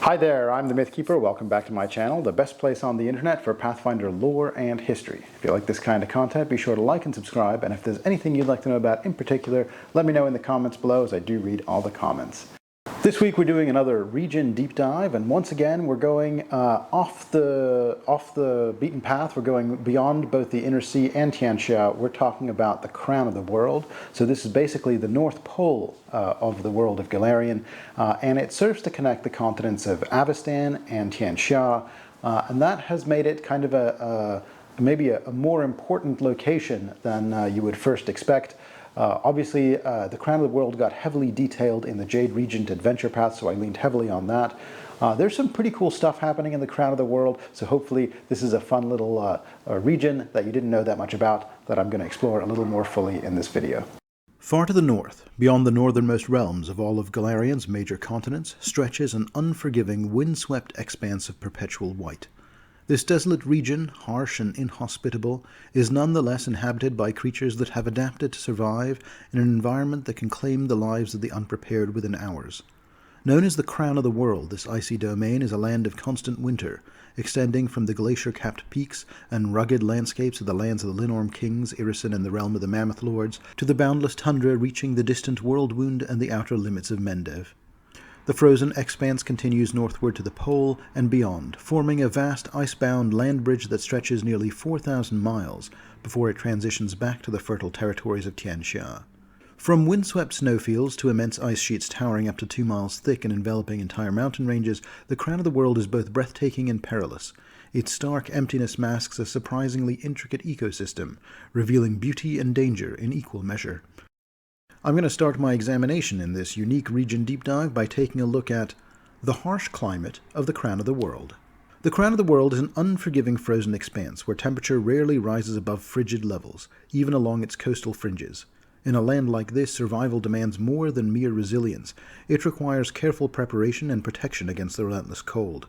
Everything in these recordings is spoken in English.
Hi there, I'm the Myth Keeper. Welcome back to my channel, the best place on the internet for Pathfinder lore and history. If you like this kind of content, be sure to like and subscribe, and if there's anything you'd like to know about in particular, let me know in the comments below, as I do read all the comments. This week we're doing another region deep dive, and once again we're going off the beaten path. We're going beyond both the Inner Sea and Tianxia. We're talking about the crown of the world. So this is basically the North Pole of the world of Golarion, and it serves to connect the continents of Avestan and Tianxia, and that has made it kind of maybe a more important location than you would first expect. Obviously, the Crown of the World got heavily detailed in the Jade Regent adventure path, so I leaned heavily on that. There's some pretty cool stuff happening in the Crown of the World, so hopefully this is a fun little region that you didn't know that much about that I'm going to explore a little more fully in this video. Far to the north, beyond the northernmost realms of all of Golarion's major continents, stretches an unforgiving, windswept expanse of perpetual white. This desolate region, harsh and inhospitable, is nonetheless inhabited by creatures that have adapted to survive in an environment that can claim the lives of the unprepared within hours. Known as the Crown of the World, this icy domain is a land of constant winter, extending from the glacier-capped peaks and rugged landscapes of the lands of the Linorm Kings, Irison, and the realm of the Mammoth Lords, to the boundless tundra reaching the distant Worldwound and the outer limits of Mendev. The frozen expanse continues northward to the pole and beyond, forming a vast ice-bound land bridge that stretches nearly 4,000 miles before it transitions back to the fertile territories of Tianxia. From windswept snowfields to immense ice sheets towering up to 2 miles thick and enveloping entire mountain ranges, the Crown of the World is both breathtaking and perilous. Its stark emptiness masks a surprisingly intricate ecosystem, revealing beauty and danger in equal measure. I'm going to start my examination in this unique region deep dive by taking a look at the harsh climate of the Crown of the World. The Crown of the World is an unforgiving frozen expanse where temperature rarely rises above frigid levels, even along its coastal fringes. In a land like this, survival demands more than mere resilience. It requires careful preparation and protection against the relentless cold.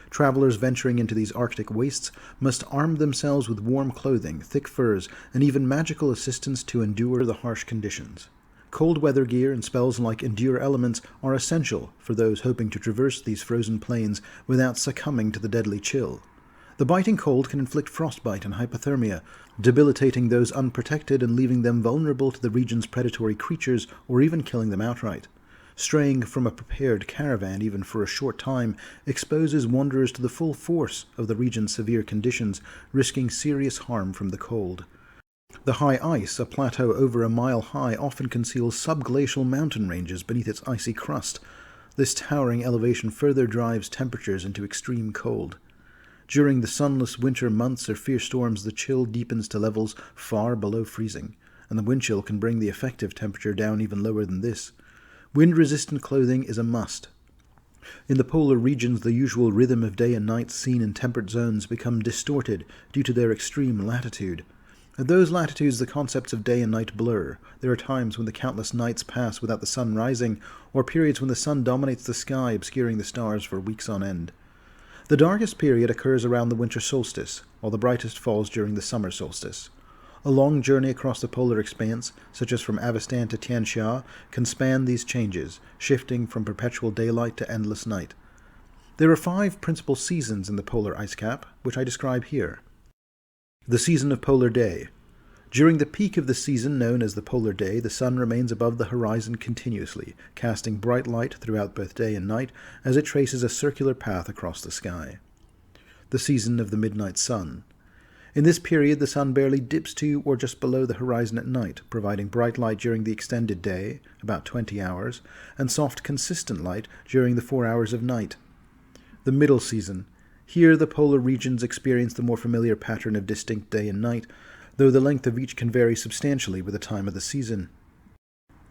Travelers venturing into these Arctic wastes must arm themselves with warm clothing, thick furs, and even magical assistance to endure the harsh conditions. Cold weather gear and spells like Endure Elements are essential for those hoping to traverse these frozen plains without succumbing to the deadly chill. The biting cold can inflict frostbite and hypothermia, debilitating those unprotected and leaving them vulnerable to the region's predatory creatures or even killing them outright. Straying from a prepared caravan even for a short time exposes wanderers to the full force of the region's severe conditions, risking serious harm from the cold. The high ice, a plateau over a mile high, often conceals subglacial mountain ranges beneath its icy crust. This towering elevation further drives temperatures into extreme cold. During the sunless winter months or fierce storms, the chill deepens to levels far below freezing, and the wind chill can bring the effective temperature down even lower than this. Wind-resistant clothing is a must. In the polar regions, the usual rhythm of day and night seen in temperate zones become distorted due to their extreme latitude. At those latitudes, the concepts of day and night blur. There are times when the countless nights pass without the sun rising, or periods when the sun dominates the sky, obscuring the stars for weeks on end. The darkest period occurs around the winter solstice, while the brightest falls during the summer solstice. A long journey across the polar expanse, such as from Avestan to Tianxia, can span these changes, shifting from perpetual daylight to endless night. There are 5 principal seasons in the polar ice cap, which I describe here. The season of polar day. During the peak of the season known as the polar day, the sun remains above the horizon continuously, casting bright light throughout both day and night as it traces a circular path across the sky. The season of the midnight sun. In this period, the sun barely dips to or just below the horizon at night, providing bright light during the extended day, about 20 hours, and soft, consistent light during the 4 hours of night. The middle season. Here, the polar regions experience the more familiar pattern of distinct day and night, though the length of each can vary substantially with the time of the season.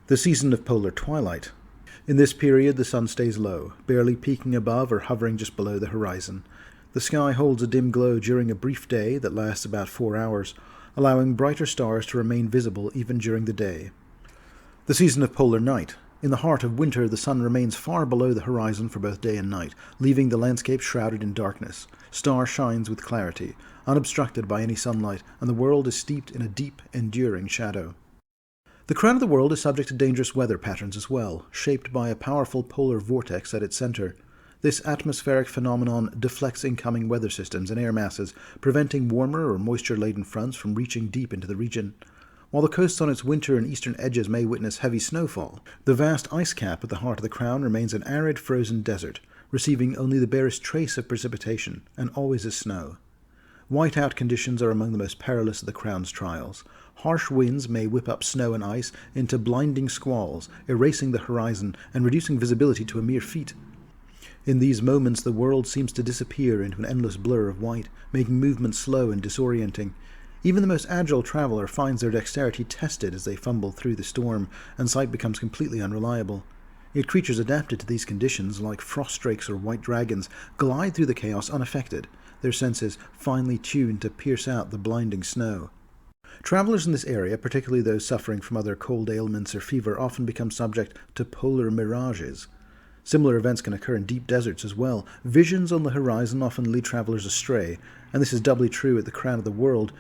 The season of polar twilight. In this period, the sun stays low, barely peaking above or hovering just below the horizon. The sky holds a dim glow during a brief day that lasts about 4 hours, allowing brighter stars to remain visible even during the day. The season of polar night. In the heart of winter, the sun remains far below the horizon for both day and night, leaving the landscape shrouded in darkness. Star shines with clarity, unobstructed by any sunlight, and the world is steeped in a deep, enduring shadow. The Crown of the World is subject to dangerous weather patterns as well, shaped by a powerful polar vortex at its center. This atmospheric phenomenon deflects incoming weather systems and air masses, preventing warmer or moisture-laden fronts from reaching deep into the region. While the coasts on its winter and eastern edges may witness heavy snowfall, the vast ice cap at the heart of the crown remains an arid, frozen desert, receiving only the barest trace of precipitation, and always as snow. Whiteout conditions are among the most perilous of the crown's trials. Harsh winds may whip up snow and ice into blinding squalls, erasing the horizon and reducing visibility to a mere feet. In these moments, the world seems to disappear into an endless blur of white, making movement slow and disorienting. Even the most agile traveler finds their dexterity tested as they fumble through the storm, and sight becomes completely unreliable. Yet creatures adapted to these conditions, like frost drakes or white dragons, glide through the chaos unaffected, their senses finely tuned to pierce out the blinding snow. Travelers in this area, particularly those suffering from other cold ailments or fever, often become subject to polar mirages. Similar events can occur in deep deserts as well. Visions on the horizon often lead travelers astray, and this is doubly true at the crown of the world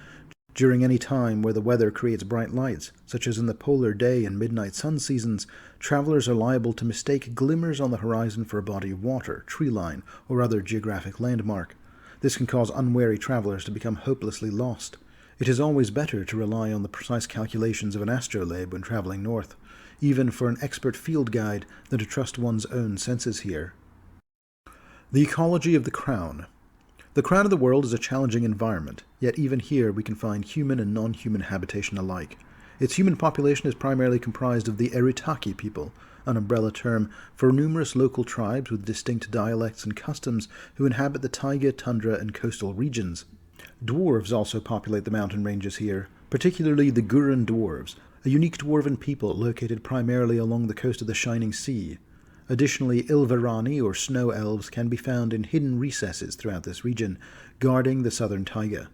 during any time where the weather creates bright lights, such as in the polar day and midnight sun seasons. Travelers are liable to mistake glimmers on the horizon for a body of water, tree line, or other geographic landmark. This can cause unwary travelers to become hopelessly lost. It is always better to rely on the precise calculations of an astrolabe when traveling north, even for an expert field guide, than to trust one's own senses here. The ecology of the crown. The crown of the world is a challenging environment, yet even here we can find human and non-human habitation alike. Its human population is primarily comprised of the Eritaki people, an umbrella term for numerous local tribes with distinct dialects and customs who inhabit the taiga, tundra, and coastal regions. Dwarves also populate the mountain ranges here, particularly the Gurun dwarves, a unique dwarven people located primarily along the coast of the Shining Sea. Additionally, Ilverani, or snow elves, can be found in hidden recesses throughout this region, guarding the southern taiga.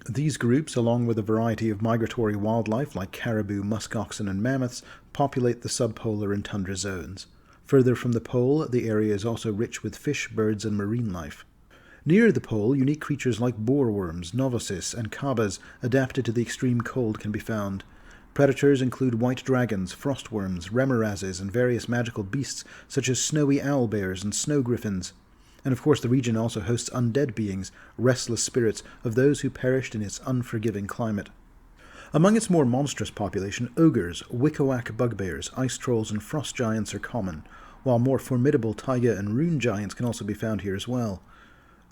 These groups, along with a variety of migratory wildlife like caribou, musk oxen, and mammoths, populate the subpolar and tundra zones. Further from the pole, the area is also rich with fish, birds, and marine life. Near the pole, unique creatures like boorworms, novosis, and kabas adapted to the extreme cold can be found. Predators include white dragons, frostworms, remorazes, and various magical beasts such as snowy owlbears and snow griffins. And of course the region also hosts undead beings, restless spirits of those who perished in its unforgiving climate. Among its more monstrous population, ogres, wickowack bugbears, ice trolls, and frost giants are common, while more formidable taiga and rune giants can also be found here as well.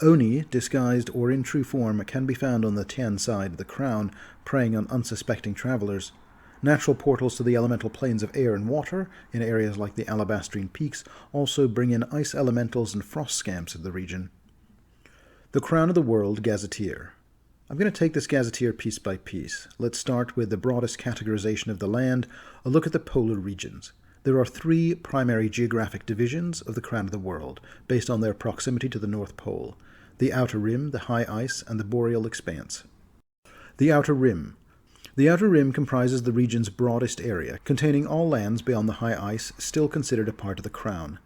Oni, disguised or in true form, can be found on the Tian side of the crown, preying on unsuspecting travelers. Natural portals to the elemental planes of air and water, in areas like the Alabastrine Peaks, also bring in ice elementals and frost scamps of the region. The Crown of the World Gazetteer. I'm going to take this gazetteer piece by piece. Let's start with the broadest categorization of the land, a look at the polar regions. There are three primary geographic divisions of the Crown of the World, based on their proximity to the North Pole: the Outer Rim, the High Ice, and the Boreal Expanse. The Outer Rim. The Outer Rim comprises the region's broadest area, containing all lands beyond the high ice still considered a part of the Crown.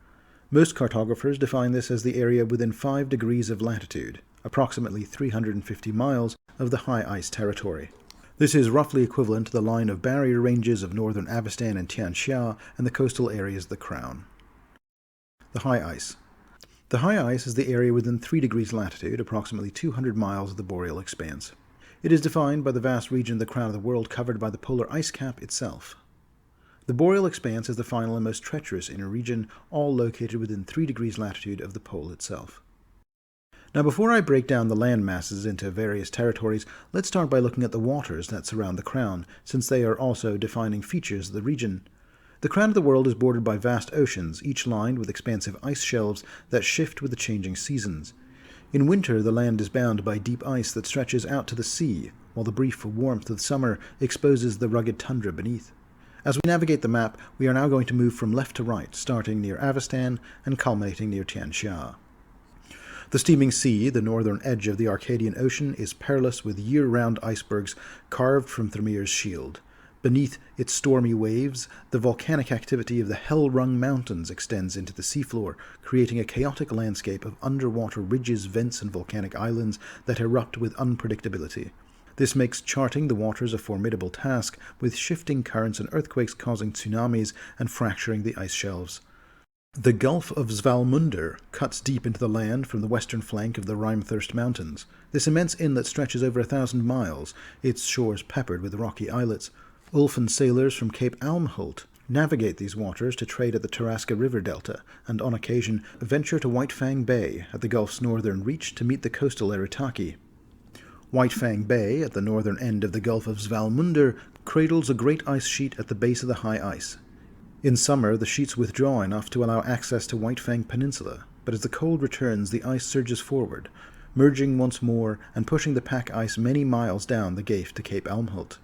Most cartographers define this as the area within 5 degrees of latitude, approximately 350 miles of the high ice territory. This is roughly equivalent to the line of barrier ranges of northern Avestan and Tianxia and the coastal areas of the Crown. The High Ice. The high ice is the area within 3 degrees latitude, approximately 200 miles of the Boreal Expanse. It is defined by the vast region of the Crown of the World covered by the polar ice cap itself. The Boreal Expanse is the final and most treacherous inner region, all located within 3 degrees latitude of the pole itself. Now, before I break down the land masses into various territories, let's start by looking at the waters that surround the Crown, since they are also defining features of the region. The Crown of the World is bordered by vast oceans, each lined with expansive ice shelves that shift with the changing seasons. In winter, the land is bound by deep ice that stretches out to the sea, while the brief warmth of summer exposes the rugged tundra beneath. As we navigate the map, we are now going to move from left to right, starting near Avestan and culminating near Tianxia. The steaming sea, the northern edge of the Arcadian Ocean, is perilous with year-round icebergs carved from Thramir's shield. Beneath its stormy waves, the volcanic activity of the Hell-Rung Mountains extends into the seafloor, creating a chaotic landscape of underwater ridges, vents, and volcanic islands that erupt with unpredictability. This makes charting the waters a formidable task, with shifting currents and earthquakes causing tsunamis and fracturing the ice shelves. The Gulf of Svalmundur cuts deep into the land from the western flank of the Rhymthirst Mountains. This immense inlet stretches over 1,000 miles, its shores peppered with rocky islets. Ulfin sailors from Cape Almholt navigate these waters to trade at the Tarasca River Delta, and on occasion venture to Whitefang Bay at the Gulf's northern reach to meet the coastal Eritaki. Whitefang Bay, at the northern end of the Gulf of Svalmundur, cradles a great ice sheet at the base of the high ice. In summer, the sheets withdraw enough to allow access to Whitefang Peninsula, but as the cold returns, the ice surges forward, merging once more and pushing the pack ice many miles down the Gaif to Cape Almholt.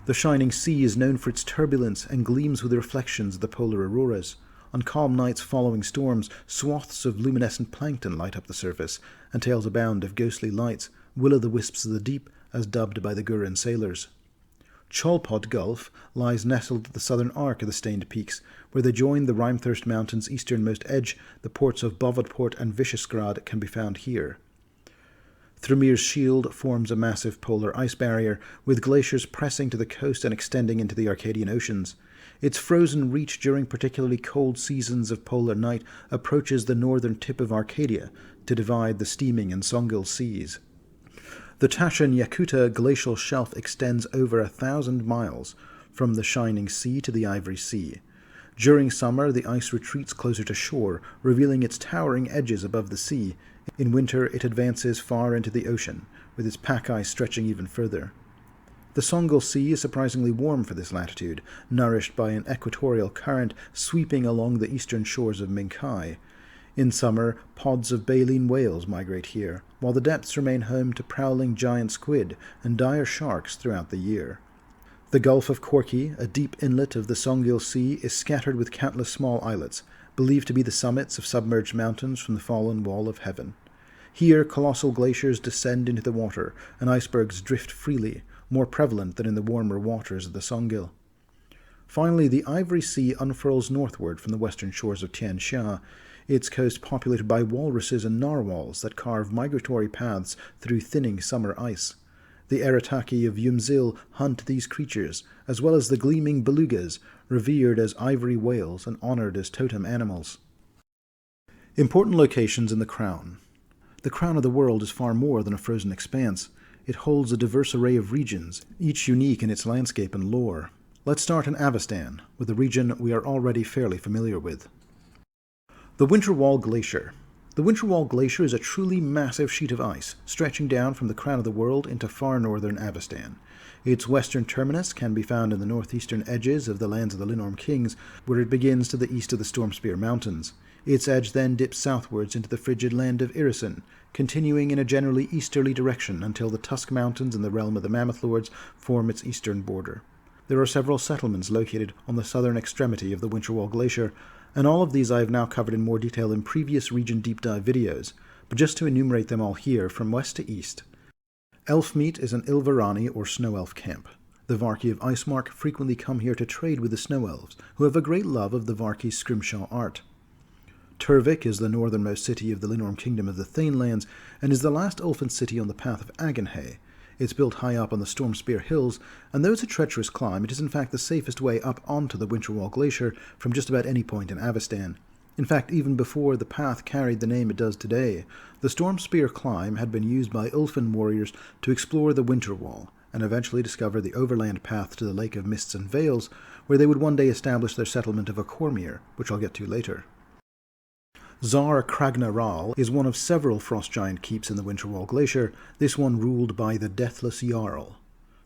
The shining sea is known for its turbulence and gleams with the reflections of the polar auroras. On calm nights following storms, swaths of luminescent plankton light up the surface, and tales abound of ghostly lights, will-o'-the-wisps of the deep, as dubbed by the Gurren sailors. Cholpot Gulf lies nestled at the southern arc of the Stained Peaks, where they join the Rhymthirst Mountains' easternmost edge. The ports of Bovodport and Visegrad can be found here. Thrumir's Shield forms a massive polar ice barrier, with glaciers pressing to the coast and extending into the Arcadian Oceans. Its frozen reach during particularly cold seasons of polar night approaches the northern tip of Arcadia to divide the steaming and Songil seas. The Tashan-Yakuta glacial shelf extends over 1,000 miles, from the Shining Sea to the Ivory Sea. During summer, the ice retreats closer to shore, revealing its towering edges above the sea. In winter, it advances far into the ocean, with its pack ice stretching even further. The Songil Sea is surprisingly warm for this latitude, nourished by an equatorial current sweeping along the eastern shores of Minkai. In summer, pods of baleen whales migrate here, while the depths remain home to prowling giant squid and dire sharks throughout the year. The Gulf of Corky, a deep inlet of the Songil Sea, is scattered with countless small islets, believed to be the summits of submerged mountains from the fallen wall of heaven. Here, colossal glaciers descend into the water, and icebergs drift freely, more prevalent than in the warmer waters of the Songil. Finally, the Ivory Sea unfurls northward from the western shores of Tian Xia, its coast populated by walruses and narwhals that carve migratory paths through thinning summer ice. The Eritaki of Yumzil hunt these creatures, as well as the gleaming belugas, revered as ivory whales and honored as totem animals. Important locations in the Crown. The Crown of the World is far more than a frozen expanse. It holds a diverse array of regions, each unique in its landscape and lore. Let's start in Avestan, with a region we are already fairly familiar with. The Winterwall Glacier. The Winterwall Glacier is a truly massive sheet of ice, stretching down from the Crown of the World into far northern Avestan. Its western terminus can be found in the northeastern edges of the lands of the Linorm Kings, where it begins to the east of the Stormspear Mountains. Its edge then dips southwards into the frigid land of Irisen, continuing in a generally easterly direction until the Tusk Mountains and the realm of the Mammoth Lords form its eastern border. There are several settlements located on the southern extremity of the Winterwall Glacier, and all of these I have now covered in more detail in previous region deep dive videos, but just to enumerate them all here from west to east. Elfmeet is an Ilvarani or snow elf camp. The Varki of Icemark frequently come here to trade with the snow elves, who have a great love of the Varki's scrimshaw art. Turvik is the northernmost city of the Linorm Kingdom of the Thanelands, and is the last elfin city on the path of Agenhay. It's built high up on the Stormspear Hills, and though it's a treacherous climb, it is in fact the safest way up onto the Winterwall Glacier from just about any point in Avestan. In fact, even before the path carried the name it does today, the Stormspear climb had been used by Ulfin warriors to explore the Winterwall, and eventually discover the overland path to the Lake of Mists and Veils, where they would one day establish their settlement of Akormir, which I'll get to later. Zar Kragnaral is one of several frost giant keeps in the Winterwall Glacier, this one ruled by the Deathless Jarl.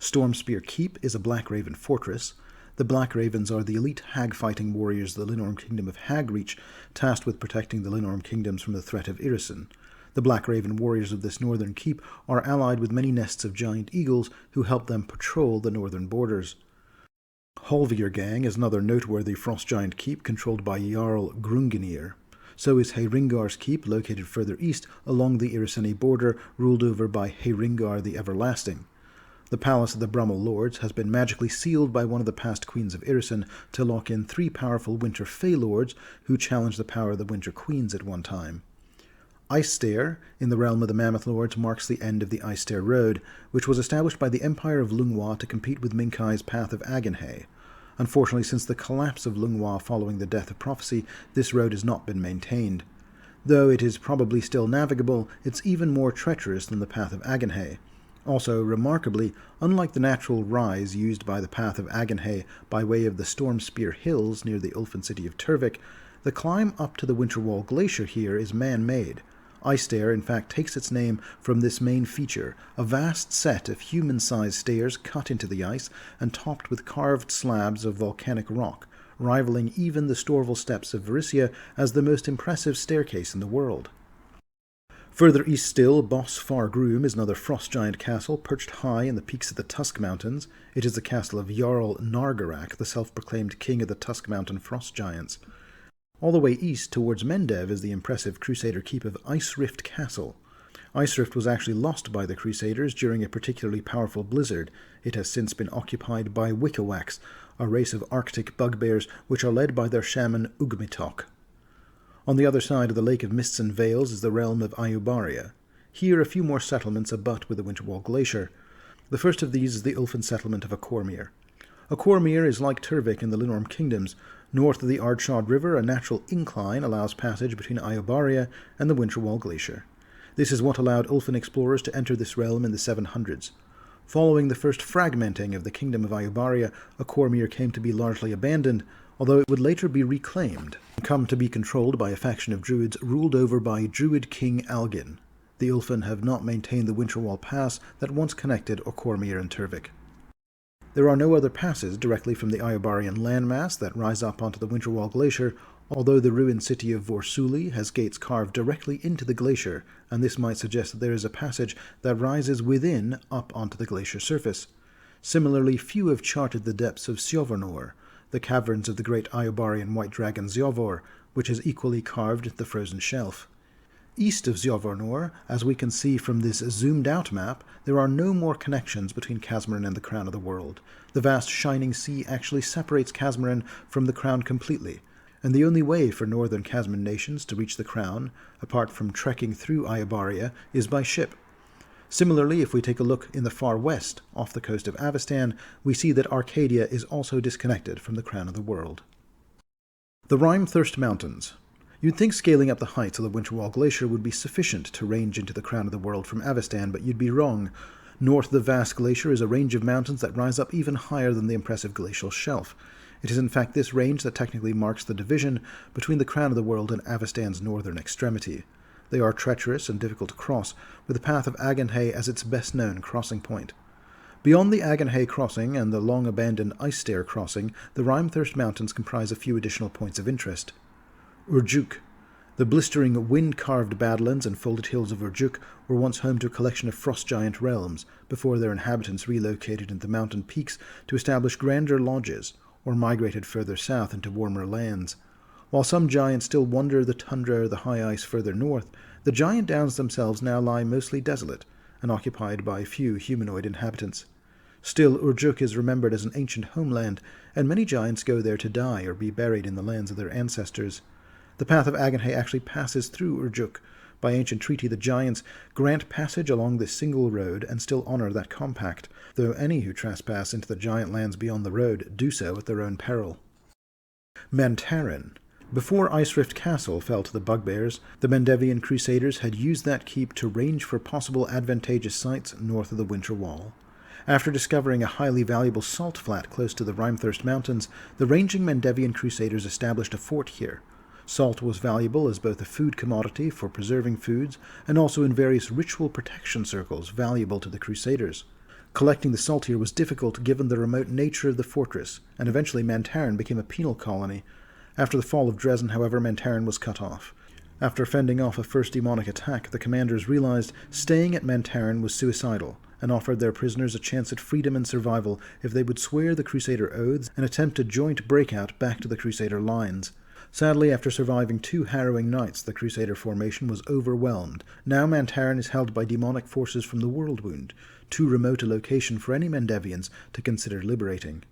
Stormspear Keep is a Black Raven fortress. The Black Ravens are the elite hag-fighting warriors of the Linorm Kingdom of Hagreach, tasked with protecting the Linorm Kingdoms from the threat of Irisen. The Black Raven warriors of this northern keep are allied with many nests of giant eagles who help them patrol the northern borders. Holvir Gang is another noteworthy frost giant keep controlled by Jarl Grunginir. So is Heyringar's keep, located further east along the Iriseni border, ruled over by Heyringar the Everlasting. The palace of the Brummel Lords has been magically sealed by one of the past queens of Irisen to lock in 3 powerful Winter Fey Lords who challenged the power of the Winter Queens at one time. Icestair, in the realm of the Mammoth Lords, marks the end of the Icestair Road, which was established by the Empire of Lungwa to compete with Minkai's Path of Agenhay. Unfortunately, since the collapse of Lungwa following the Death of Prophecy, this road has not been maintained. Though it is probably still navigable, it's even more treacherous than the Path of Agenhay. Also, remarkably, unlike the natural rise used by the Path of Agenhay by way of the Stormspear Hills near the Ulfin city of Turvik, the climb up to the Winterwall Glacier here is man-made. Ice Stair, in fact, takes its name from this main feature, a vast set of human-sized stairs cut into the ice and topped with carved slabs of volcanic rock, rivaling even the Storval Steps of Varissia as the most impressive staircase in the world. Further east still, Bos Far Groom is another frost giant castle perched high in the peaks of the Tusk Mountains. It is the castle of Jarl Nargarak, the self-proclaimed king of the Tusk Mountain frost giants. All the way east towards Mendev is the impressive Crusader keep of Ice Rift Castle. Ice Rift was actually lost by the Crusaders during a particularly powerful blizzard. It has since been occupied by Wickawax, a race of Arctic bugbears which are led by their shaman Ugmitok. On the other side of the Lake of Mists and Veils is the realm of Ayubaria. Here a few more settlements abut with the Winterwall Glacier. The first of these is the Ulfin settlement of Akormir. Akormir is like Turvik in the Linorm kingdoms. North of the Ardshad River, a natural incline allows passage between Ayubaria and the Winterwall Glacier. This is what allowed Ulfin explorers to enter this realm in the 700s. Following the first fragmenting of the kingdom of Ayubaria, Akormir came to be largely abandoned, although it would later be reclaimed and come to be controlled by a faction of druids ruled over by Druid King Algin. The Ulfin have not maintained the Winterwall Pass that once connected Akormir and Turvik. There are no other passes directly from the Ayubarian landmass that rise up onto the Winterwall Glacier, although the ruined city of Vorsuli has gates carved directly into the glacier, and this might suggest that there is a passage that rises within up onto the glacier surface. Similarly, few have charted the depths of Sjovornor, the caverns of the great Ayubarian white dragon Zjovor, which is equally carved into the frozen shelf. East of Sjovornor, as we can see from this zoomed-out map, there are no more connections between Casmarin and the Crown of the World. The vast shining sea actually separates Casmarin from the Crown completely, and the only way for northern Casman nations to reach the Crown, apart from trekking through Ayubaria, is by ship. Similarly, if we take a look in the far west, off the coast of Avestan, we see that Arcadia is also disconnected from the Crown of the World. The Rime-Thirst Mountains. You'd think scaling up the heights of the Winterwall Glacier would be sufficient to range into the Crown of the World from Avestan, but you'd be wrong. North of the vast glacier is a range of mountains that rise up even higher than the impressive glacial shelf. It is in fact this range that technically marks the division between the Crown of the World and Avestan's northern extremity. They are treacherous and difficult to cross, with the Path of Agenhay as its best-known crossing point. Beyond the Agenhay crossing and the long-abandoned Ice Stair crossing, the Rime-Thirst Mountains comprise a few additional points of interest. Urjuk. The blistering, wind-carved badlands and folded hills of Urjuk were once home to a collection of frost giant realms, before their inhabitants relocated into the mountain peaks to establish grander lodges, or migrated further south into warmer lands. While some giants still wander the tundra or the high ice further north, the giant downs themselves now lie mostly desolate, and occupied by few humanoid inhabitants. Still, Urjuk is remembered as an ancient homeland, and many giants go there to die or be buried in the lands of their ancestors. The Path of Agenhay actually passes through Urjuk. By ancient treaty, the giants grant passage along this single road and still honor that compact, though any who trespass into the giant lands beyond the road do so at their own peril. Mantarin. Before Ice Rift Castle fell to the bugbears, the Mendevian Crusaders had used that keep to range for possible advantageous sites north of the Winter Wall. After discovering a highly valuable salt flat close to the Rime-Thirst Mountains, the ranging Mendevian Crusaders established a fort here. Salt was valuable as both a food commodity for preserving foods and also in various ritual protection circles valuable to the Crusaders. Collecting the salt here was difficult given the remote nature of the fortress, and eventually Mantarin became a penal colony. After the fall of Dresden, however, Mantarin was cut off. After fending off a first demonic attack, the commanders realized staying at Mantarin was suicidal, and offered their prisoners a chance at freedom and survival if they would swear the Crusader oaths and attempt a joint breakout back to the Crusader lines. Sadly, after surviving 2 harrowing nights, the Crusader formation was overwhelmed. Now Mantarin is held by demonic forces from the Worldwound, too remote a location for any Mendevians to consider liberating.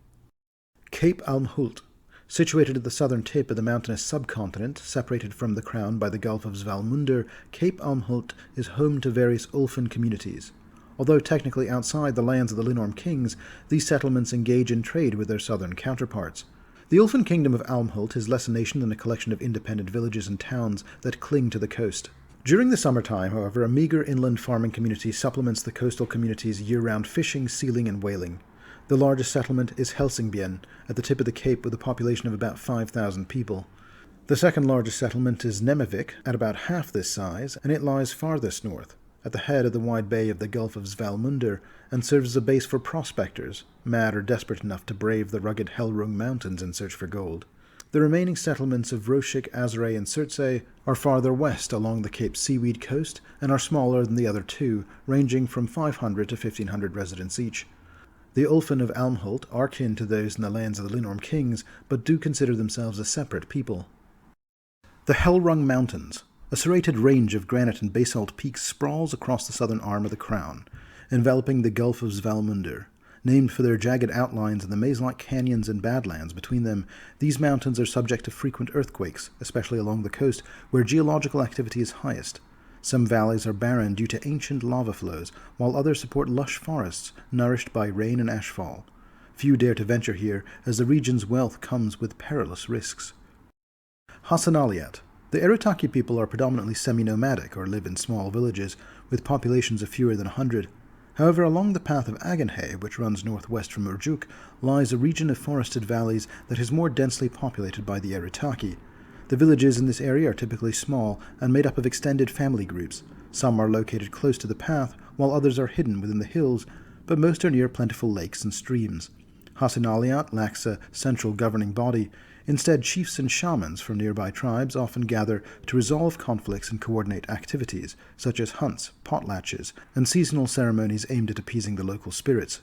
Cape Almhult. Situated at the southern tip of the mountainous subcontinent, separated from the Crown by the Gulf of Svalmundur, Cape Almhult is home to various Ulfin communities. Although technically outside the lands of the Linorm kings, these settlements engage in trade with their southern counterparts. The Ulfin kingdom of Almhult is less a nation than a collection of independent villages and towns that cling to the coast. During the summertime, however, a meager inland farming community supplements the coastal community's year-round fishing, sealing, and whaling. The largest settlement is Helsingbien, at the tip of the cape with a population of about 5,000 people. The second largest settlement is Nemavik, at about half this size, and it lies farthest north, at the head of the wide bay of the Gulf of Svalmundur, and serves as a base for prospectors, mad or desperate enough to brave the rugged Helrung Mountains in search for gold. The remaining settlements of Roshik, Azray, and Surtsey are farther west along the Cape Seaweed coast and are smaller than the other two, ranging from 500 to 1,500 residents each. The Ulfin of Almhult are kin to those in the lands of the Linorm kings, but do consider themselves a separate people. The Helrung Mountains, a serrated range of granite and basalt peaks, sprawls across the southern arm of the crown, enveloping the Gulf of Svalmundur. Named for their jagged outlines and the maze-like canyons and badlands between them, these mountains are subject to frequent earthquakes, especially along the coast, where geological activity is highest. Some valleys are barren due to ancient lava flows, while others support lush forests, nourished by rain and ashfall. Few dare to venture here, as the region's wealth comes with perilous risks. Hassanaliat. The Eritaki people are predominantly semi-nomadic, or live in small villages, with populations of fewer than 100. However, along the path of Agenhe, which runs northwest from Urjuk, lies a region of forested valleys that is more densely populated by the Eritaki. The villages in this area are typically small and made up of extended family groups. Some are located close to the path, while others are hidden within the hills, but most are near plentiful lakes and streams. Hassanaliat lacks a central governing body. Instead, chiefs and shamans from nearby tribes often gather to resolve conflicts and coordinate activities, such as hunts, potlatches, and seasonal ceremonies aimed at appeasing the local spirits.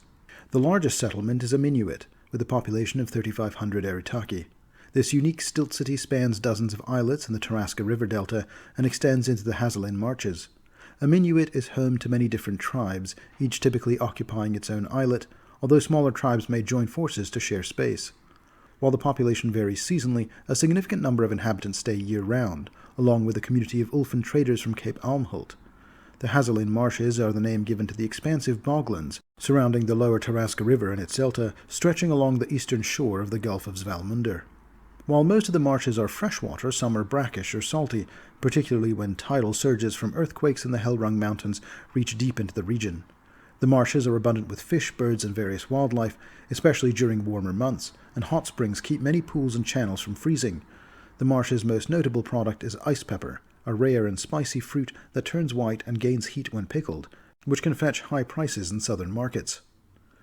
The largest settlement is Aminuit, with a population of 3,500 Eritaki. This unique stilt city spans dozens of islets in the Taraska River Delta and extends into the Hazelin Marshes. Aminuit is home to many different tribes, each typically occupying its own islet, although smaller tribes may join forces to share space. While the population varies seasonally, a significant number of inhabitants stay year-round, along with a community of Ulfin traders from Cape Almhult. The Hazelin Marshes are the name given to the expansive boglands surrounding the lower Taraska River and its delta, stretching along the eastern shore of the Gulf of Svalmundur. While most of the marshes are freshwater, some are brackish or salty, particularly when tidal surges from earthquakes in the Helrung Mountains reach deep into the region. The marshes are abundant with fish, birds, and various wildlife, especially during warmer months, and hot springs keep many pools and channels from freezing. The marsh's most notable product is ice pepper, a rare and spicy fruit that turns white and gains heat when pickled, which can fetch high prices in southern markets.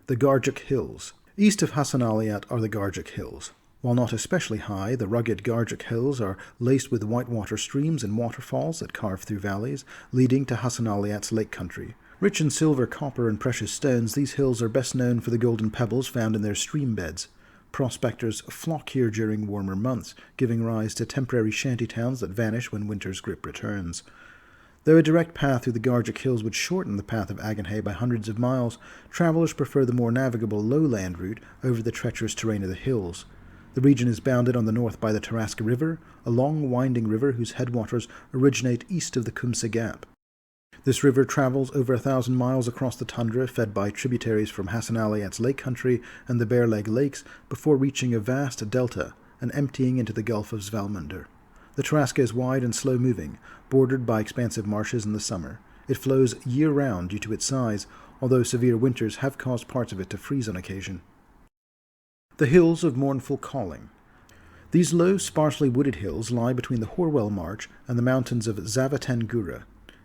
The Garjuk Hills. East of Hassanaliat are the Garjuk Hills. While not especially high, the rugged Garjuk Hills are laced with whitewater streams and waterfalls that carve through valleys, leading to Hassanaliat's lake country. Rich in silver, copper, and precious stones, these hills are best known for the golden pebbles found in their stream beds. Prospectors flock here during warmer months, giving rise to temporary shanty towns that vanish when winter's grip returns. Though a direct path through the Garjuk Hills would shorten the path of Agenhe by hundreds of miles, travelers prefer the more navigable lowland route over the treacherous terrain of the hills. The region is bounded on the north by the Taraska River, a long winding river whose headwaters originate east of the Kumse Gap. This river travels over 1,000 miles across the tundra, fed by tributaries from Hassanaliat's lake country and the Bear Leg Lakes, before reaching a vast delta and emptying into the Gulf of Svalmundur. The Taraska is wide and slow-moving, bordered by expansive marshes in the summer. It flows year-round due to its size, although severe winters have caused parts of it to freeze on occasion. The Hills of Mournful Calling. These low, sparsely wooded hills lie between the Horwell March and the mountains of Zavatengura.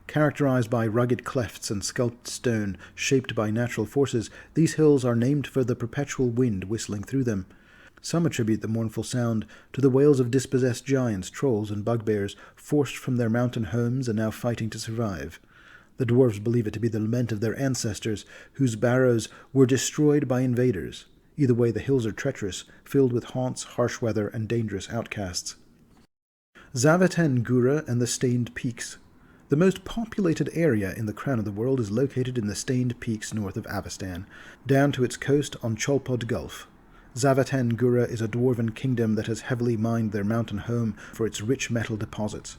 Characterized by rugged clefts and sculpted stone shaped by natural forces, these hills are named for the perpetual wind whistling through them. Some attribute the mournful sound to the wails of dispossessed giants, trolls, and bugbears forced from their mountain homes and now fighting to survive. The dwarves believe it to be the lament of their ancestors, whose barrows were destroyed by invaders. Either way, the hills are treacherous, filled with haunts, harsh weather, and dangerous outcasts. Zavatengura and the Stained Peaks. The most populated area in the Crown of the World is located in the Stained Peaks north of Avestan, down to its coast on Cholpod Gulf. Zavatengura is a dwarven kingdom that has heavily mined their mountain home for its rich metal deposits.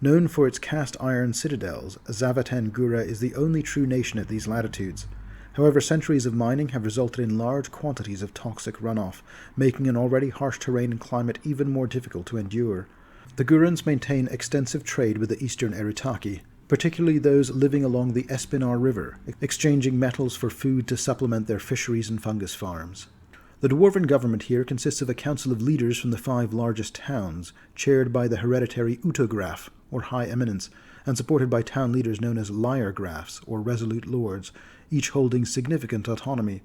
Known for its cast iron citadels, Zavaten Gura is the only true nation at these latitudes. However, centuries of mining have resulted in large quantities of toxic runoff, making an already harsh terrain and climate even more difficult to endure. The Gurans maintain extensive trade with the eastern Eritaki, particularly those living along the Espinar River, exchanging metals for food to supplement their fisheries and fungus farms. The dwarven government here consists of a council of leaders from the 5 largest towns, chaired by the hereditary Utograph, or High Eminence, and supported by town leaders known as Lyregraphs, or Resolute Lords, each holding significant autonomy.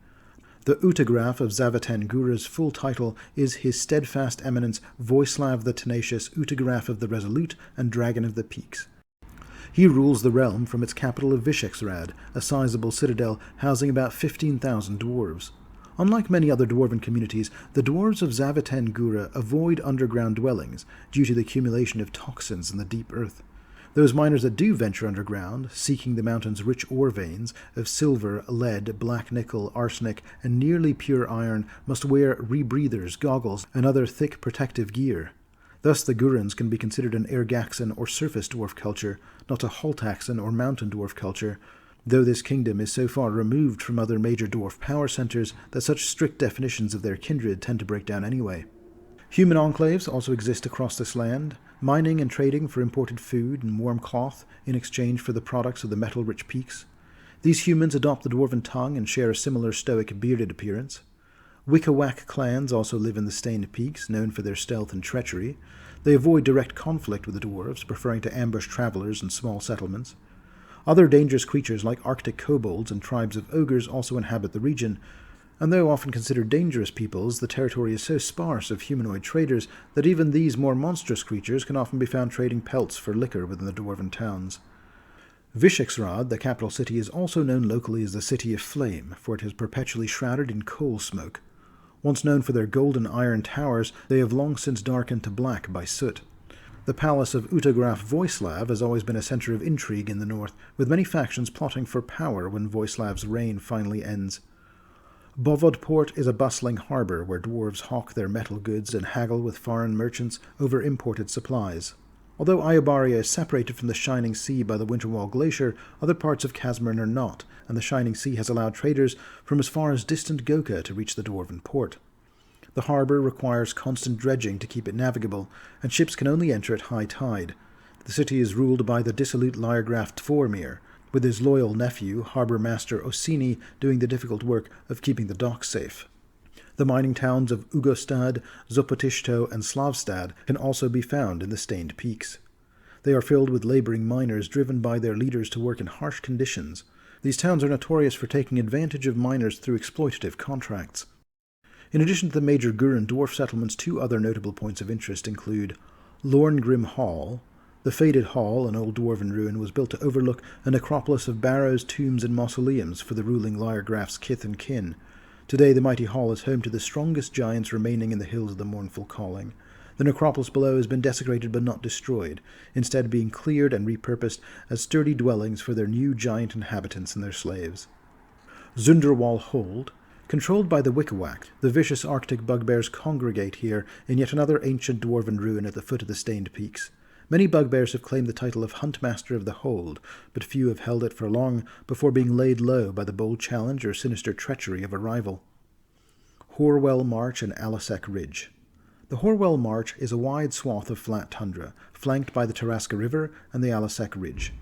The Utograph of Zavaten Gura's full title is His Steadfast Eminence Voislav the Tenacious, Utograph of the Resolute, and Dragon of the Peaks. He rules the realm from its capital of Vishexrad, a sizable citadel housing about 15,000 dwarves. Unlike many other dwarven communities, the dwarves of Zavaten Gura avoid underground dwellings due to the accumulation of toxins in the deep earth. Those miners that do venture underground, seeking the mountain's rich ore veins of silver, lead, black nickel, arsenic, and nearly pure iron, must wear rebreathers, goggles, and other thick protective gear. Thus the Gurans can be considered an Ergaxan or surface dwarf culture, not a Holtaxan or mountain dwarf culture, though this kingdom is so far removed from other major dwarf power centers that such strict definitions of their kindred tend to break down anyway. Human enclaves also exist across this land, mining and trading for imported food and warm cloth in exchange for the products of the metal-rich peaks. These humans adopt the dwarven tongue and share a similar stoic bearded appearance. Wickawak clans also live in the Stained Peaks, known for their stealth and treachery. They avoid direct conflict with the dwarves, preferring to ambush travelers in small settlements. Other dangerous creatures like Arctic kobolds and tribes of ogres also inhabit the region, and though often considered dangerous peoples, the territory is so sparse of humanoid traders that even these more monstrous creatures can often be found trading pelts for liquor within the dwarven towns. Vishexrad, the capital city, is also known locally as the City of Flame, for it is perpetually shrouded in coal smoke. Once known for their golden iron towers, they have long since darkened to black by soot. The palace of Utograph Voislav has always been a center of intrigue in the north, with many factions plotting for power when Voislav's reign finally ends. Bovodport is a bustling harbor where dwarves hawk their metal goods and haggle with foreign merchants over imported supplies. Although Iobaria is separated from the Shining Sea by the Winterwall Glacier, other parts of Kazmern are not, and the Shining Sea has allowed traders from as far as distant Goka to reach the dwarven port. The harbor requires constant dredging to keep it navigable, and ships can only enter at high tide. The city is ruled by the dissolute Lyregraph Tvormir, with his loyal nephew, Harbour Master Ossini, doing the difficult work of keeping the docks safe. The mining towns of Ugostad, Zopotishto, and Slavstad can also be found in the Stained Peaks. They are filled with laboring miners driven by their leaders to work in harsh conditions. These towns are notorious for taking advantage of miners through exploitative contracts. In addition to the major Guran dwarf settlements, 2 other notable points of interest include Lorngrim Hall. The Faded Hall, an old dwarven ruin, was built to overlook a necropolis of barrows, tombs, and mausoleums for the ruling Lyregraph's kith and kin. Today the mighty hall is home to the strongest giants remaining in the Hills of the Mournful Calling. The necropolis below has been desecrated but not destroyed, instead being cleared and repurposed as sturdy dwellings for their new giant inhabitants and their slaves. Zunderwall Hold. Controlled by the Wickawak, the vicious Arctic bugbears congregate here in yet another ancient dwarven ruin at the foot of the Stained Peaks. Many bugbears have claimed the title of Huntmaster of the Hold, but few have held it for long before being laid low by the bold challenge or sinister treachery of a rival. Horwell March and Alisek Ridge. The Horwell March is a wide swath of flat tundra, flanked by the Tarasca River and the Alisek Ridge.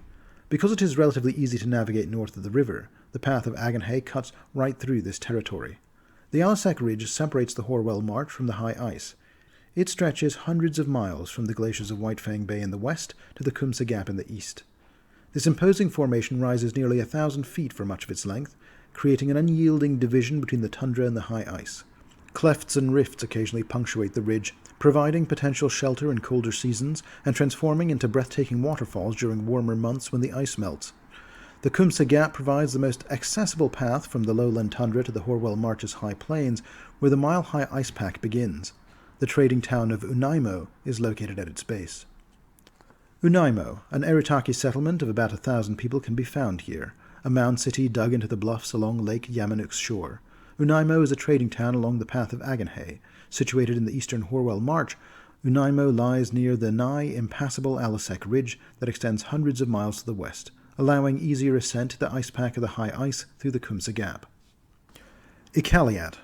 Because it is relatively easy to navigate north of the river, the path of Agenhay cuts right through this territory. The Alisek Ridge separates the Horwell March from the high ice. It stretches hundreds of miles from the glaciers of Whitefang Bay in the west to the Kumsa Gap in the east. This imposing formation rises nearly 1,000 feet for much of its length, creating an unyielding division between the tundra and the high ice. Clefts and rifts occasionally punctuate the ridge, providing potential shelter in colder seasons and transforming into breathtaking waterfalls during warmer months when the ice melts. The Kumsa Gap provides the most accessible path from the lowland tundra to the Horwell March's high plains, where the mile-high ice pack begins. The trading town of Unaimo is located at its base. Unaimo, an Eritaki settlement of about 1,000 people, can be found here, a mound city dug into the bluffs along Lake Yamanuk's shore. Unaimo is a trading town along the path of Agenhay. Situated in the eastern Horwell March, Unaimo lies near the nigh impassable Alisek Ridge that extends hundreds of miles to the west, allowing easier ascent to the ice pack of the high ice through the Kumsa Gap. Ikaliat.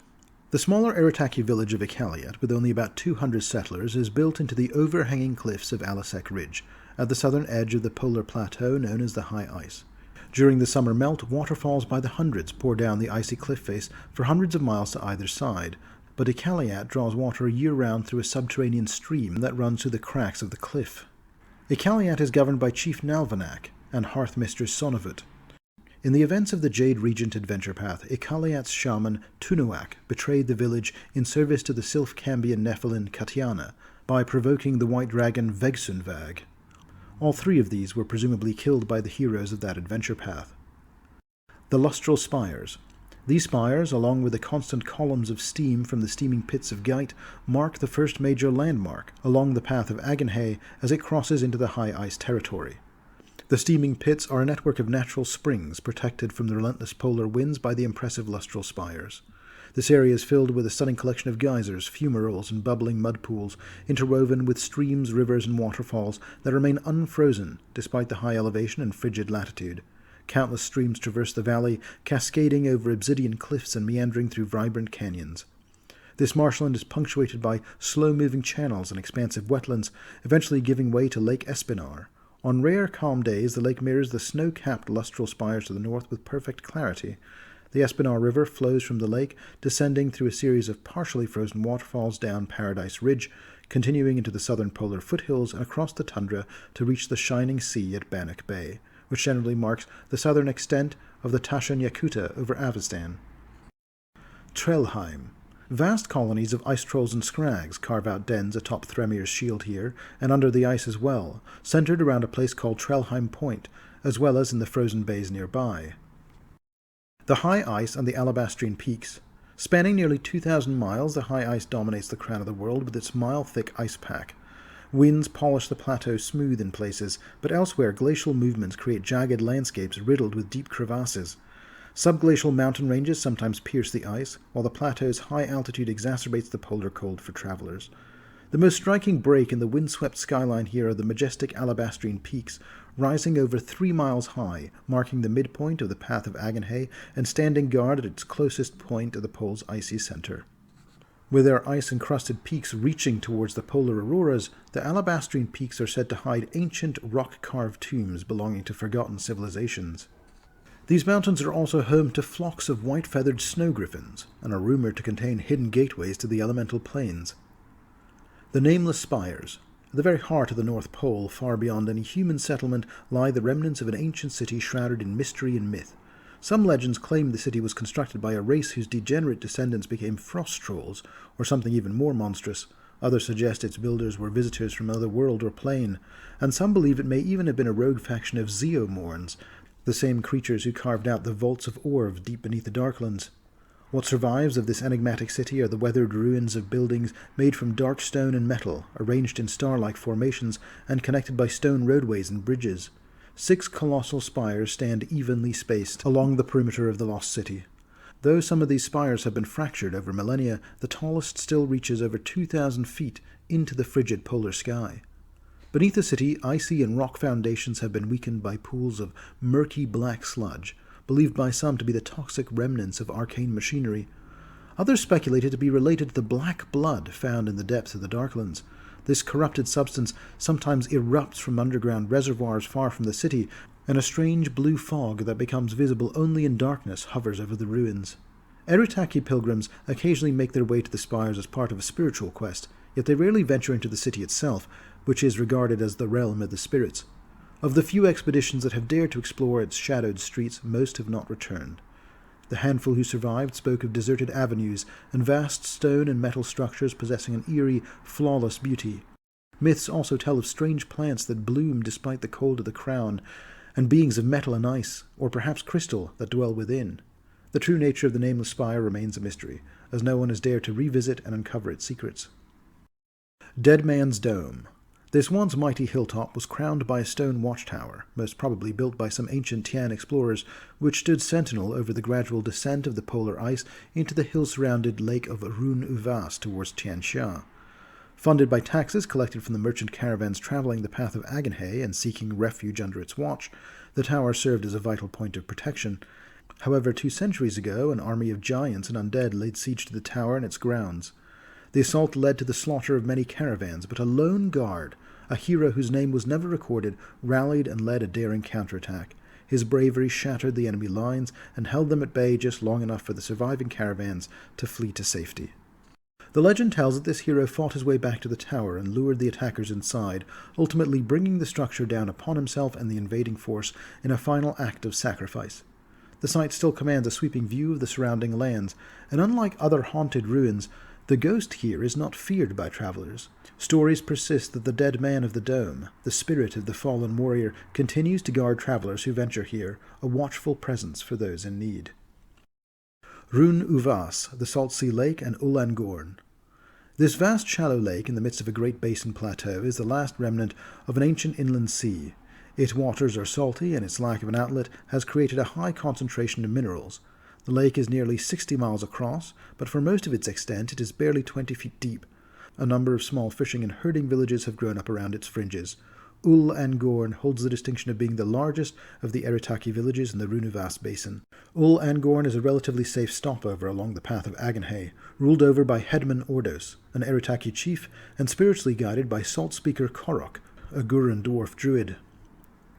The smaller Arataki village of Ikaliat, with only about 200 settlers, is built into the overhanging cliffs of Alisek Ridge, at the southern edge of the polar plateau known as the high ice. During the summer melt, waterfalls by the hundreds pour down the icy cliff face for hundreds of miles to either side, but Ikaliat draws water year-round through a subterranean stream that runs through the cracks of the cliff. Ikaliat is governed by Chief Nalvanak and Hearthmistress Sonavut. In the events of the Jade Regent adventure path, Ikaliat's shaman Tunuak betrayed the village in service to the Sylph-Cambian Nephilim Katiana by provoking the white dragon Vegsunvag. All three of these were presumably killed by the heroes of that adventure path. The Lustral Spires. These spires, along with the constant columns of steam from the steaming pits of Geit, mark the first major landmark along the path of Agenhay as it crosses into the high ice territory. The steaming pits are a network of natural springs protected from the relentless polar winds by the impressive Lustral Spires. This area is filled with a stunning collection of geysers, fumaroles, and bubbling mud pools, interwoven with streams, rivers, and waterfalls that remain unfrozen despite the high elevation and frigid latitude. Countless streams traverse the valley, cascading over obsidian cliffs and meandering through vibrant canyons. This marshland is punctuated by slow-moving channels and expansive wetlands, eventually giving way to Lake Espinar. On rare, calm days, the lake mirrors the snow-capped Lustral Spires to the north with perfect clarity. The Espinar River flows from the lake, descending through a series of partially frozen waterfalls down Paradise Ridge, continuing into the southern polar foothills and across the tundra to reach the shining sea at Bannock Bay, which generally marks the southern extent of the Tashan Yakuta over Avestan. Trelheim. Vast colonies of ice trolls and scrags carve out dens atop Thremir's shield here, and under the ice as well, centered around a place called Trelheim Point, as well as in the frozen bays nearby. The high ice and the Alabastrine Peaks. Spanning nearly 2,000 miles, the high ice dominates the crown of the world with its mile-thick ice pack. Winds polish the plateau smooth in places, but elsewhere glacial movements create jagged landscapes riddled with deep crevasses. Subglacial mountain ranges sometimes pierce the ice, while the plateau's high altitude exacerbates the polar cold for travelers. The most striking break in the windswept skyline here are the majestic Alabastrine Peaks, rising over 3 miles high, marking the midpoint of the Path of Agenhay and standing guard at its closest point of the pole's icy center. With their ice-encrusted peaks reaching towards the polar auroras, the Alabastrine Peaks are said to hide ancient rock-carved tombs belonging to forgotten civilizations. These mountains are also home to flocks of white-feathered snow griffins, and are rumored to contain hidden gateways to the elemental plains. The Nameless Spires. At the very heart of the North Pole, far beyond any human settlement, lie the remnants of an ancient city shrouded in mystery and myth. Some legends claim the city was constructed by a race whose degenerate descendants became frost trolls, or something even more monstrous. Others suggest its builders were visitors from another world or plane, and some believe it may even have been a rogue faction of Zeomorns, the same creatures who carved out the vaults of Orv deep beneath the Darklands. What survives of this enigmatic city are the weathered ruins of buildings made from dark stone and metal, arranged in star-like formations and connected by stone roadways and bridges. 6 colossal spires stand evenly spaced along the perimeter of the lost city. Though some of these spires have been fractured over millennia, the tallest still reaches over 2,000 feet into the frigid polar sky. Beneath the city, icy and rock foundations have been weakened by pools of murky black sludge, believed by some to be the toxic remnants of arcane machinery. Others speculated to be related to the black blood found in the depths of the Darklands. This corrupted substance sometimes erupts from underground reservoirs far from the city, and a strange blue fog that becomes visible only in darkness hovers over the ruins. Arataki pilgrims occasionally make their way to the spires as part of a spiritual quest, yet they rarely venture into the city itself, which is regarded as the realm of the spirits. Of the few expeditions that have dared to explore its shadowed streets, most have not returned. The handful who survived spoke of deserted avenues and vast stone and metal structures possessing an eerie, flawless beauty. Myths also tell of strange plants that bloom despite the cold of the crown, and beings of metal and ice, or perhaps crystal, that dwell within. The true nature of the Nameless Spire remains a mystery, as no one has dared to revisit and uncover its secrets. Dead Man's Dome. This once mighty hilltop was crowned by a stone watchtower, most probably built by some ancient Tian explorers, which stood sentinel over the gradual descent of the polar ice into the hill-surrounded lake of Run Uvas towards Tian Xia. Funded by taxes collected from the merchant caravans traveling the path of Agenhay and seeking refuge under its watch, the tower served as a vital point of protection. However, 2 centuries ago, an army of giants and undead laid siege to the tower and its grounds. The assault led to the slaughter of many caravans, but a lone guard, a hero whose name was never recorded, rallied and led a daring counterattack. His bravery shattered the enemy lines and held them at bay just long enough for the surviving caravans to flee to safety. The legend tells that this hero fought his way back to the tower and lured the attackers inside, ultimately bringing the structure down upon himself and the invading force in a final act of sacrifice. The site still commands a sweeping view of the surrounding lands, and unlike other haunted ruins, the ghost here is not feared by travelers. Stories persist that the dead man of the dome, the spirit of the fallen warrior, continues to guard travelers who venture here, a watchful presence for those in need. Rhun Uvas, the Salt Sea Lake, and Ulangorn. This vast shallow lake in the midst of a great basin plateau is the last remnant of an ancient inland sea. Its waters are salty, and its lack of an outlet has created a high concentration of minerals. The lake is nearly 60 miles across, but for most of its extent it is barely 20 feet deep. A number of small fishing and herding villages have grown up around its fringes. Ulangorn holds the distinction of being the largest of the Eritaki villages in the Rhun Uvas basin. Ulangorn is a relatively safe stopover along the path of Agenhay, ruled over by Headman Ordos, an Eritaki chief, and spiritually guided by Salt Speaker Korok, a Gurun dwarf druid.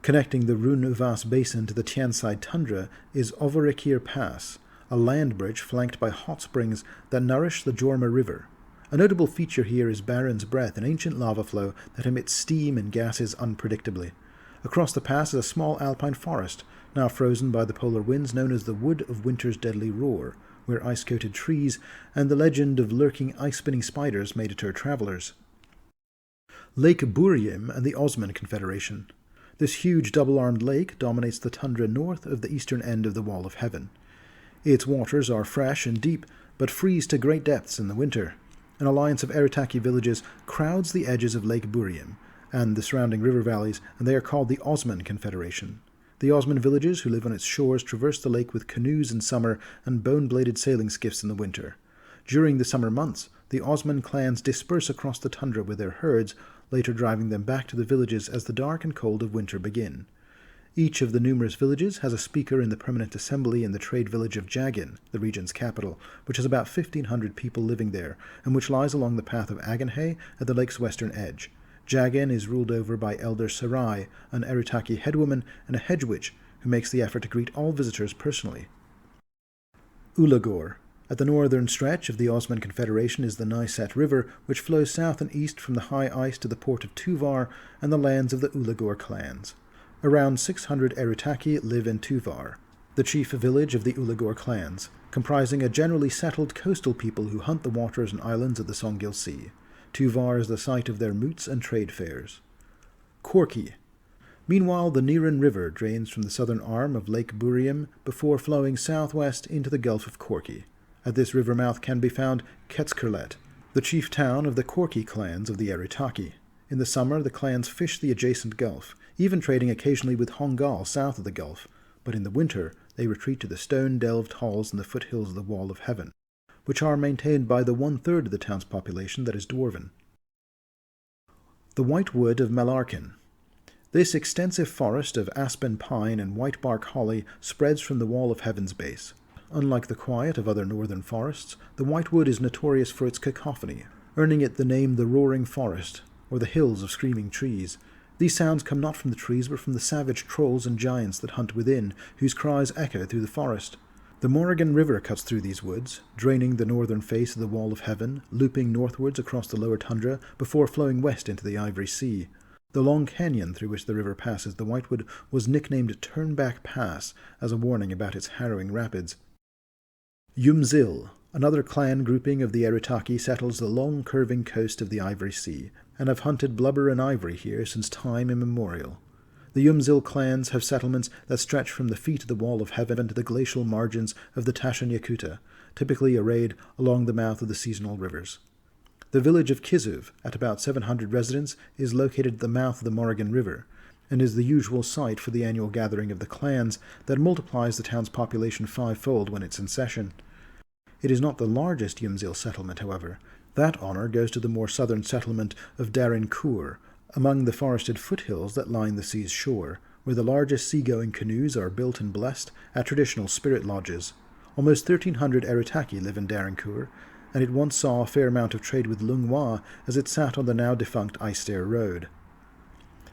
Connecting the Rhun Uvas basin to the Tianside tundra is Overikir Pass, a land bridge flanked by hot springs that nourish the Jorma River. A notable feature here is Baron's Breath, an ancient lava flow that emits steam and gases unpredictably. Across the pass is a small alpine forest, now frozen by the polar winds, known as the Wood of Winter's Deadly Roar, where ice-coated trees and the legend of lurking ice-spinning spiders may deter travelers. Lake Buriam and the Osman Confederation. This huge double-armed lake dominates the tundra north of the eastern end of the Wall of Heaven. Its waters are fresh and deep, but freeze to great depths in the winter. An alliance of Eritaki villages crowds the edges of Lake Buriam and the surrounding river valleys, and they are called the Osman Confederation. The Osman villages who live on its shores traverse the lake with canoes in summer and bone-bladed sailing skiffs in the winter. During the summer months, the Osman clans disperse across the tundra with their herds, later driving them back to the villages as the dark and cold of winter begin. Each of the numerous villages has a speaker in the permanent assembly in the trade village of Jagin, the region's capital, which has about 1,500 people living there, and which lies along the path of Agenhay at the lake's western edge. Jagin is ruled over by Elder Sarai, an Eritaki headwoman and a hedge witch, who makes the effort to greet all visitors personally. Ulagor. At the northern stretch of the Osman Confederation is the Niset River, which flows south and east from the high ice to the port of Tuvar and the lands of the Ulagor clans. Around 600 Eritaki live in Tuvar, the chief village of the Ulagor clans, comprising a generally settled coastal people who hunt the waters and islands of the Songil Sea. Tuvar is the site of their moots and trade fairs. Korki. Meanwhile, the Niran River drains from the southern arm of Lake Buriam before flowing southwest into the Gulf of Korki. At this river mouth can be found Ketskirlet, the chief town of the Korki clans of the Eritaki. In the summer, the clans fish the adjacent gulf, even trading occasionally with Hongal south of the gulf, but in the winter they retreat to the stone-delved halls in the foothills of the Wall of Heaven, which are maintained by the one-third of the town's population that is dwarven. The White Wood of Melarkin. This extensive forest of aspen pine and white-bark holly spreads from the Wall of Heaven's base. Unlike the quiet of other northern forests, the White Wood is notorious for its cacophony, earning it the name the Roaring Forest, or the Hills of Screaming Trees. These sounds come not from the trees, but from the savage trolls and giants that hunt within, whose cries echo through the forest. The Morrigan River cuts through these woods, draining the northern face of the Wall of Heaven, looping northwards across the lower tundra, before flowing west into the Ivory Sea. The long canyon through which the river passes the Whitewood was nicknamed Turnback Pass as a warning about its harrowing rapids. Yumzil, another clan grouping of the Eritaki, settles the long curving coast of the Ivory Sea, and have hunted blubber and ivory here since time immemorial. The Yumzil clans have settlements that stretch from the feet of the Wall of Heaven to the glacial margins of the Tashan Yakuta, typically arrayed along the mouth of the seasonal rivers. The village of Kizuv, at about 700 residents, is located at the mouth of the Morrigan River, and is the usual site for the annual gathering of the clans that multiplies the town's population fivefold when it's in session. It is not the largest Yumzil settlement, however. That honor goes to the more southern settlement of Darincourt, among the forested foothills that line the sea's shore, where the largest seagoing canoes are built and blessed at traditional spirit lodges. Almost 1,300 Arataki live in Darincourt, and it once saw a fair amount of trade with Lunghwa as it sat on the now-defunct Istair Road.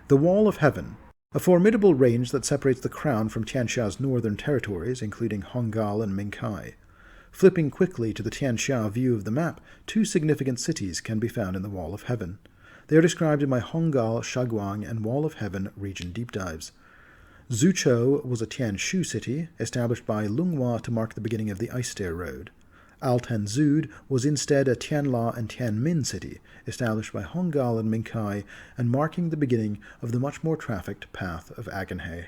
The Wall of Heaven, a formidable range that separates the Crown from Tianxia's northern territories, including Honggal and Mingcai. Flipping quickly to the Tianxia view of the map, two significant cities can be found in the Wall of Heaven. They are described in my Honggal, Shaguang, and Wall of Heaven region deep dives. Zhuchou was a Tianshu city, established by Lunghwa to mark the beginning of the Istair Road. Al-Tanzud was instead a Tianla and Tianmin city, established by Honggal and Mingcai, and marking the beginning of the much more trafficked path of Agenhe.